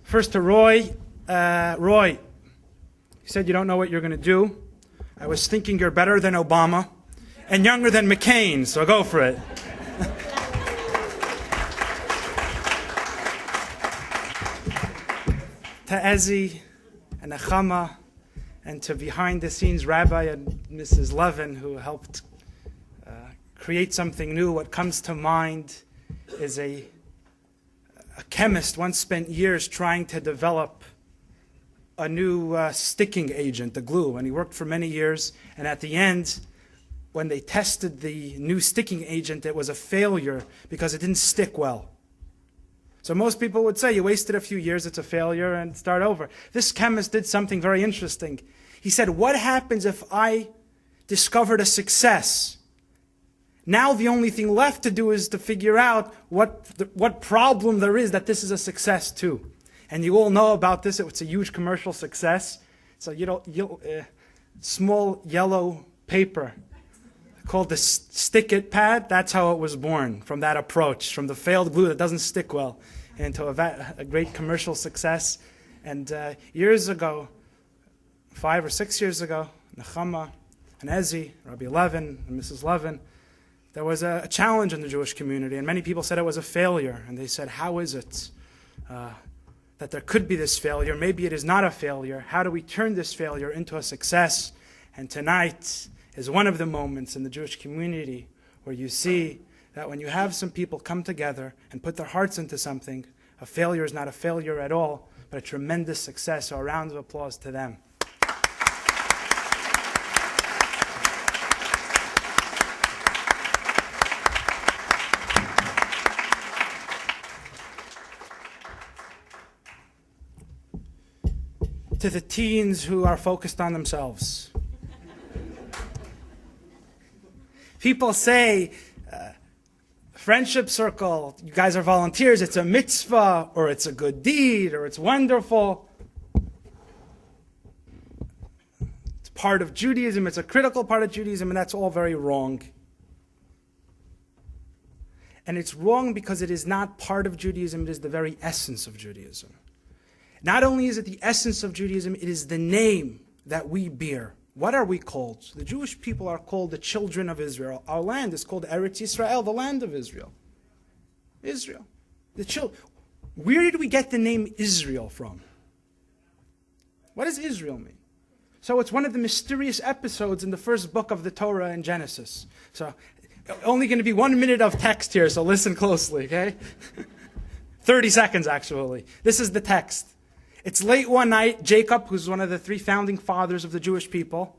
First to Roy. Roy, you said you don't know what you're going to do. I was thinking you're better than Obama and younger than McCain, so go for it. To Ezzy and Nechama, and to behind-the-scenes Rabbi and Mrs. Levin, who helped create something new. What comes to mind is a chemist once spent years trying to develop a new sticking agent, the glue, and he worked for many years, and at the end, when they tested the new sticking agent, it was a failure because it didn't stick well. So most people would say, you wasted a few years, it's a failure, and start over. This chemist did something very interesting. He said, what happens if I discovered a success? Now the only thing left to do is to figure out what problem there is that this is a success too. And you all know about this. It's a huge commercial success. So small yellow paper called the stick-it pad. That's how it was born, from that approach, from the failed glue that doesn't stick well, into a great commercial success. And years ago, 5 or 6 years ago, Nechama and Ezzy, Rabbi Levin and Mrs. Levin, there was a challenge in the Jewish community, and many people said it was a failure. And they said, how is it that there could be this failure? Maybe it is not a failure. How do we turn this failure into a success? And tonight is one of the moments in the Jewish community where you see that when you have some people come together and put their hearts into something, a failure is not a failure at all, but a tremendous success. So a round of applause to them. To the teens who are focused on themselves. People say, friendship circle, you guys are volunteers, it's a mitzvah, or it's a good deed, or it's wonderful. It's part of Judaism, it's a critical part of Judaism, and that's all very wrong. And it's wrong because it is not part of Judaism, it is the very essence of Judaism. Not only is it the essence of Judaism, it is the name that we bear. What are we called? The Jewish people are called the children of Israel. Our land is called Eretz Yisrael, the land of Israel. Israel. Where did we get the name Israel from? What does Israel mean? So it's one of the mysterious episodes in the first book of the Torah in Genesis. So only going to be 1 minute of text here, so listen closely, okay? 30 seconds, actually. This is the text. It's late one night. Jacob, who's one of the 3 founding fathers of the Jewish people,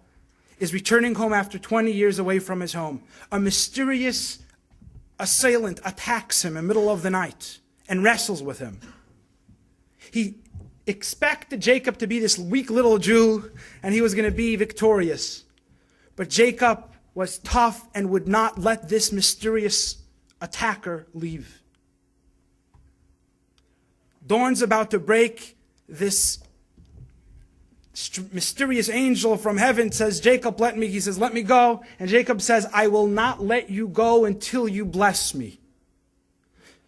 is returning home after 20 years away from his home. A mysterious assailant attacks him in the middle of the night and wrestles with him. He expected Jacob to be this weak little Jew, and he was going to be victorious. But Jacob was tough and would not let this mysterious attacker leave. Dawn's about to break. This mysterious angel from heaven says, Jacob, let me. He says, let me go. And Jacob says, I will not let you go until you bless me.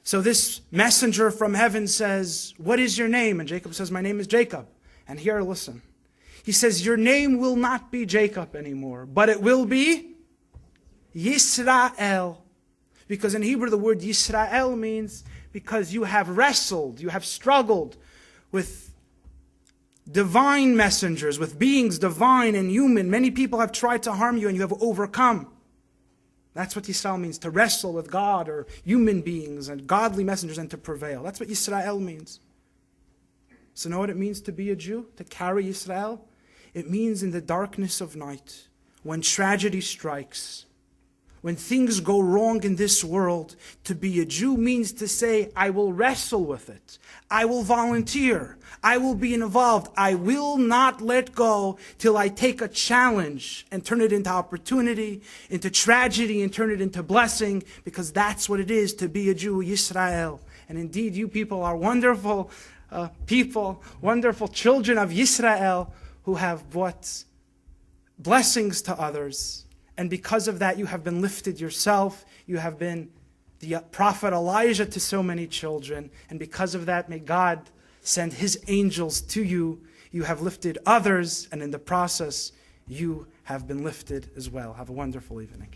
So this messenger from heaven says, what is your name? And Jacob says, my name is Jacob. And here, listen. He says, your name will not be Jacob anymore, but it will be Yisrael. Because in Hebrew, the word Yisrael means because you have wrestled, you have struggled with divine messengers, with beings divine and human. Many people have tried to harm you and you have overcome. That's what Yisrael means, to wrestle with God or human beings and godly messengers and to prevail. That's what Yisrael means. So know what it means to be a Jew, to carry Yisrael? It means in the darkness of night, when tragedy strikes, when things go wrong in this world, to be a Jew means to say, I will wrestle with it. I will volunteer. I will be involved. I will not let go till I take a challenge and turn it into opportunity, into tragedy, and turn it into blessing, because that's what it is to be a Jew, Yisrael. And indeed, you people are wonderful people, wonderful children of Yisrael who have brought blessings to others. And because of that, you have been lifted yourself. You have been the prophet Elijah to so many children. And because of that, may God send His angels to you. You have lifted others, and in the process, you have been lifted as well. Have a wonderful evening.